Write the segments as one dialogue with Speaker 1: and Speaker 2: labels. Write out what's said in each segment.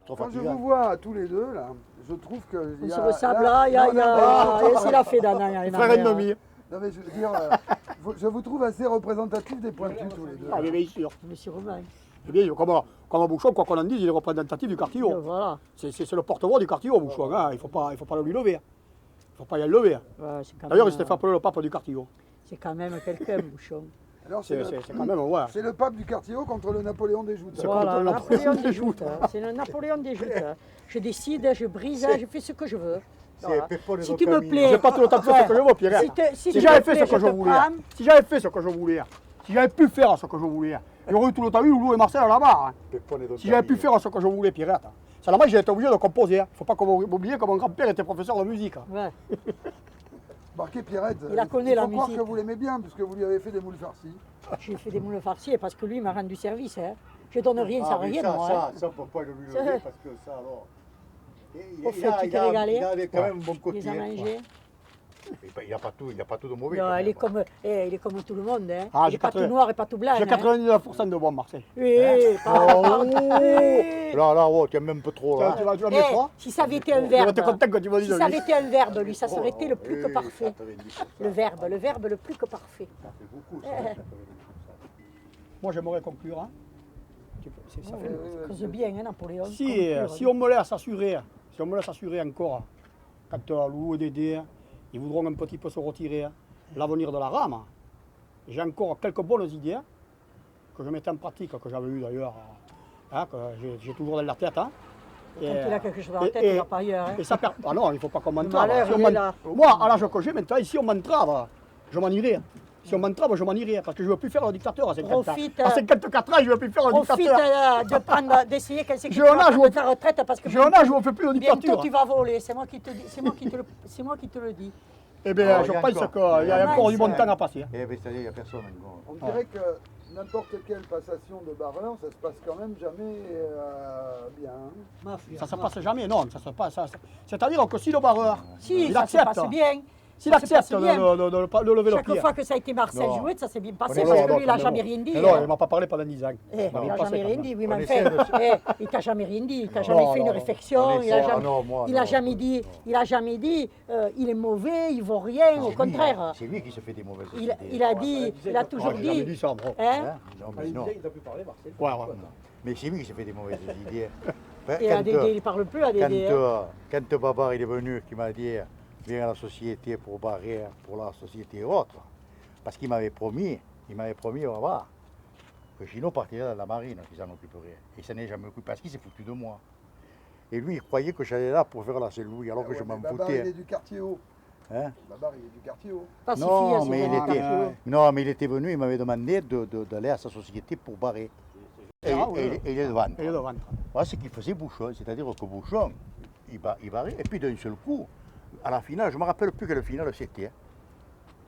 Speaker 1: Trop
Speaker 2: Quand je
Speaker 1: fatigant.
Speaker 2: vous vois tous les deux, là, je trouve que.
Speaker 3: On se ressemble là, il y a. C'est la fée d'Anna.
Speaker 1: Frère et demi.
Speaker 2: Non, mais je veux dire, je vous trouve assez représentatif des pointus tous les deux.
Speaker 1: Ah, mais bien sûr.
Speaker 3: Monsieur Romain.
Speaker 1: Eh bien, comme Bouchon, quoi qu'on en dise, il est représentatif du quartier.
Speaker 3: Voilà.
Speaker 1: C'est le porte-voix du quartier, Bouchon. Hein. Il ne faut pas le lui lever. Il ne faut pas y lever.
Speaker 3: Ouais, c'est quand
Speaker 1: D'ailleurs,
Speaker 3: même,
Speaker 1: il s'était fait appeler le pape du quartier.
Speaker 3: c'est quand même quelqu'un, Bouchon.
Speaker 2: Alors,
Speaker 1: C'est quand même, ouais.
Speaker 2: c'est le pape du quartier haut contre le Napoléon des joutes.
Speaker 1: C'est
Speaker 3: Voilà,
Speaker 1: contre le
Speaker 3: Napoléon
Speaker 1: Napoléon
Speaker 3: des
Speaker 1: des
Speaker 3: joutes.
Speaker 1: joutes.
Speaker 3: C'est le Napoléon des joutes. Je décide, je brise, je fais ce que je veux. Voilà. Si tu me
Speaker 1: J'ai
Speaker 3: plais,
Speaker 1: pas tout le temps de faire ce que je veux, Pierre.
Speaker 3: si
Speaker 1: Si
Speaker 3: tu
Speaker 1: j'avais
Speaker 3: me
Speaker 1: fait
Speaker 3: plais,
Speaker 1: ce que je
Speaker 3: te
Speaker 1: voulais,
Speaker 3: prends.
Speaker 1: si j'avais fait ce que je voulais, si j'avais pu faire ce que je voulais, il y aurait eu tout le temps eu Loulou et Marcel là-bas. Si j'avais pu faire ce que je voulais, Pierre. Seulement, j'ai été obligé de composer. Il ne faut pas oublier que mon grand-père était professeur de musique.
Speaker 3: Ouais.
Speaker 2: Marqué Pierrette,
Speaker 3: Il a connu la
Speaker 2: faut croire
Speaker 3: musique.
Speaker 2: que vous l'aimez bien, puisque vous lui avez fait des moules farcis.
Speaker 3: J'ai fait des moules farcis parce que lui il m'a rendu service. Hein. Je donne rien sans rien, moi. Hein.
Speaker 1: Ça, on ne peut pas le lui
Speaker 3: Ça,
Speaker 1: lever parce que ça, alors.
Speaker 3: Au fait, tu t'es régalé.
Speaker 1: Il avait quand même un bon
Speaker 3: Il
Speaker 1: côté.
Speaker 3: les a mangés.
Speaker 1: Il n'a pas tout de mauvais.
Speaker 3: Non,
Speaker 1: quand
Speaker 3: il,
Speaker 1: même.
Speaker 3: il est comme tout le monde. Hein.
Speaker 1: Ah,
Speaker 3: il
Speaker 1: j'ai
Speaker 3: n'est pas tout
Speaker 1: 80.
Speaker 3: noir et pas tout blanc.
Speaker 1: J'ai
Speaker 3: Hein.
Speaker 1: 99% de bon, Marcel.
Speaker 3: Oui, pardon.
Speaker 1: Là, oh, tu aimes même un peu trop. Là. Tu vas me mettre quoi?
Speaker 3: Si ça avait été un
Speaker 1: Il va
Speaker 3: verbe,
Speaker 1: être content quand tu vas
Speaker 3: si
Speaker 1: dire
Speaker 3: ça
Speaker 1: lui.
Speaker 3: avait été un verbe, lui, ça serait été le plus que parfait. Le verbe le plus que parfait.
Speaker 1: Ça fait beaucoup, ça. Moi, j'aimerais conclure. Hein. Ça fait...
Speaker 3: Cause bien, hein, Napoléon.
Speaker 1: Si on me laisse assurer encore, quand Loulou et Dédé, ils voudront un petit peu se retirer, l'avenir de la rame, j'ai encore quelques bonnes idées que je mettais en pratique, que j'avais eu d'ailleurs, hein, que j'ai toujours dans la tête. Hein.
Speaker 3: Quand il a quelque chose dans la tête, il va pas ailleurs. Hein.
Speaker 1: Et ça ah non, il ne faut pas qu'on m'entrave.
Speaker 3: malheur,
Speaker 1: Si on
Speaker 3: il est là.
Speaker 1: Moi, à l'âge que j'ai maintenant, si on m'entrave, je m'en irai. Si on m'entrave, je m'en irai, parce que je ne veux plus faire le dictateur à 50
Speaker 3: Profite,
Speaker 1: ans. À 54 ans, je ne veux plus faire le
Speaker 3: Profite
Speaker 1: dictateur.
Speaker 3: d'essayer qu'elle sait que
Speaker 1: J'ai
Speaker 3: tu
Speaker 1: un
Speaker 3: vas
Speaker 1: âge où
Speaker 3: prendre ta retraite parce que
Speaker 1: J'ai un âge où on ne fait plus de
Speaker 3: bientôt
Speaker 1: dictature.
Speaker 3: tu vas voler. C'est moi qui te dis, c'est moi qui te le dis.
Speaker 1: Eh bien,
Speaker 4: Ah,
Speaker 1: je
Speaker 4: il y a
Speaker 1: pense
Speaker 4: encore.
Speaker 1: qu'il y a encore du bon temps à passer.
Speaker 4: Eh bien, c'est-à-dire, il n'y a personne encore.
Speaker 2: On dirait que n'importe quelle passation de barreur, ça se passe quand même jamais bien.
Speaker 1: Ça ne se passe jamais, non. Ça se passe. C'est-à-dire que si le barreur,
Speaker 3: Si,
Speaker 1: il
Speaker 3: ça
Speaker 1: accepte,
Speaker 3: se passe bien.
Speaker 1: s'il
Speaker 3: ça se
Speaker 1: accepte
Speaker 3: passe bien.
Speaker 1: de lever le
Speaker 3: Chaque
Speaker 1: pied.
Speaker 3: fois que ça a été Marcel
Speaker 1: Non.
Speaker 3: joué, ça s'est bien passé
Speaker 1: Non,
Speaker 3: parce
Speaker 1: non,
Speaker 3: que lui, il n'a
Speaker 1: non,
Speaker 3: jamais
Speaker 1: non.
Speaker 3: rien dit.
Speaker 1: Mais non,
Speaker 3: hein.
Speaker 1: il ne m'a pas parlé pendant 10 ans.
Speaker 3: Eh,
Speaker 1: Ça
Speaker 3: il
Speaker 1: m'est
Speaker 3: n'a
Speaker 1: passé
Speaker 3: jamais
Speaker 1: quand
Speaker 3: rien
Speaker 1: même.
Speaker 3: dit, oui,
Speaker 4: On
Speaker 3: mais
Speaker 4: essaie
Speaker 3: enfin,
Speaker 4: de-
Speaker 3: il t'a jamais rien dit, il t'a
Speaker 1: Non,
Speaker 3: jamais fait
Speaker 1: non,
Speaker 3: une
Speaker 1: non.
Speaker 3: réflexion,
Speaker 4: On
Speaker 3: il a
Speaker 4: essaie-
Speaker 3: jamais,
Speaker 4: non, moi,
Speaker 3: il a
Speaker 4: non.
Speaker 3: jamais dit, il est mauvais, il vaut rien, au contraire.
Speaker 4: C'est lui qui se fait des mauvaises
Speaker 3: Il,
Speaker 4: idées.
Speaker 3: il a dit, il a toujours
Speaker 1: Ah, j'ai jamais
Speaker 3: dit,
Speaker 1: dit ça, bro.
Speaker 3: hein,
Speaker 4: Hein Non, mais non.
Speaker 1: Ouais, ouais.
Speaker 4: Mais c'est lui qui se fait des mauvaises idées. Ben,
Speaker 3: et à Dédé, il ne parle plus à Dédé. hein.
Speaker 4: quand Babar il est venu, qui m'a dit viens à la société pour barrer pour la société et autres, parce qu'il m'avait promis, Babar, que Gino partirait dans la marine, qu'il s'en occuperait. Et ça n'est jamais occupé parce qu'il s'est foutu de moi. Et lui, il croyait que j'allais là pour faire la Saint-Louis, alors que je m'en
Speaker 2: Babar, il est
Speaker 4: foutais.
Speaker 2: du quartier haut.
Speaker 4: Hein
Speaker 2: Babar, il est du quartier haut.
Speaker 3: Pacifié,
Speaker 4: Non,
Speaker 3: à ce
Speaker 4: mais il
Speaker 3: moment-là.
Speaker 4: était, non, mais il était venu, il m'avait demandé d'aller à sa société pour barrer. Et,
Speaker 1: Ah, oui.
Speaker 4: et il est devant.
Speaker 1: Et le ventre.
Speaker 4: Voilà ce qu'il faisait Bouchon, c'est-à-dire que Bouchon, il barrait, et puis d'un seul coup, à la finale, je ne me rappelle plus quelle finale c'était. Hein.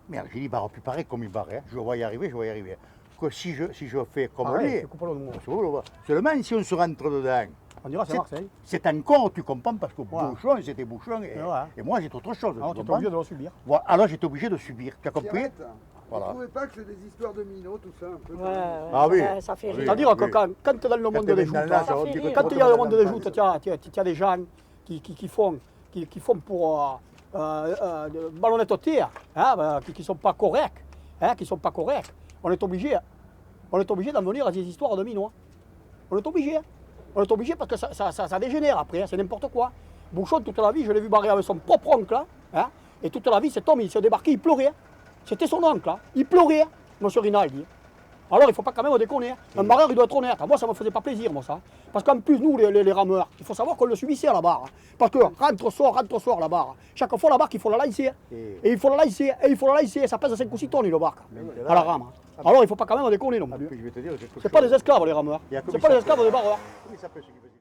Speaker 4: Merde, j'ai dit, il barre plus pareil comme il barrait. Je vais y arriver. Que si je fais comme
Speaker 1: Ah
Speaker 4: lui,
Speaker 1: ouais, tu coupes le mot.
Speaker 4: seulement si on se rentre dedans,
Speaker 1: On dira c'est Marseille.
Speaker 4: c'est encore, tu comprends, parce que Bouchon, c'était Bouchon, et,
Speaker 1: Ouais.
Speaker 4: et moi j'ai autre chose.
Speaker 1: Alors
Speaker 4: tu
Speaker 1: tu es
Speaker 4: comprends
Speaker 1: obligé de le subir.
Speaker 4: Voilà, alors j'étais obligé de subir, tu as compris?
Speaker 2: Pierrette,
Speaker 4: Voilà.
Speaker 2: vous ne trouvez pas que c'est des histoires de minots, tout ça un peu
Speaker 3: Ouais,
Speaker 2: quand même
Speaker 3: ouais,
Speaker 4: Ah oui.
Speaker 3: ça fait
Speaker 4: Oui.
Speaker 3: rire.
Speaker 1: C'est-à-dire que
Speaker 4: oui.
Speaker 1: quand tu es dans le monde
Speaker 4: t'es
Speaker 1: des
Speaker 4: dans
Speaker 1: joutes,
Speaker 4: là,
Speaker 1: hein,
Speaker 3: ça
Speaker 4: on
Speaker 3: fait
Speaker 4: dit que
Speaker 3: rire.
Speaker 1: quand
Speaker 4: trop
Speaker 1: il y a
Speaker 4: de
Speaker 1: le monde des
Speaker 4: madame
Speaker 1: joutes, tu as des gens qui font pour de malhonnêteté, hein, qui ne sont pas corrects. Hein, qui sont pas corrects. On est obligé d'en venir à des histoires de minois. On est obligé. On est obligé parce que ça dégénère après, hein, c'est n'importe quoi. Bouchon, toute la vie, je l'ai vu barrer avec son propre oncle. Hein, et toute la vie, cet homme, il s'est débarqué, il pleurait. C'était son oncle. Hein, il pleurait, monsieur Rinaldi. Alors il ne faut pas quand même déconner. Un barreur, il doit être honnête. Moi, ça ne me faisait pas plaisir, moi, ça. Parce qu'en plus, nous, les rameurs, il faut savoir qu'on le subissait à la barre. Parce que rentre-sort, la barre. Chaque fois, la barque, il faut la laisser. Et il faut la laisser, et il faut la laisser. Ça pèse 5 ou 6 tonnes, une barque, à la rame. Alors il ne faut pas quand même déconner non plus.
Speaker 4: Je vais te dire quelque
Speaker 1: C'est pas
Speaker 4: chose.
Speaker 1: des esclaves, les rameurs.
Speaker 4: Il y a comme
Speaker 1: C'est
Speaker 4: il
Speaker 1: pas des
Speaker 4: s'appelle.
Speaker 1: esclaves, des barreurs.
Speaker 4: Comment il s'appelle ce qui faisait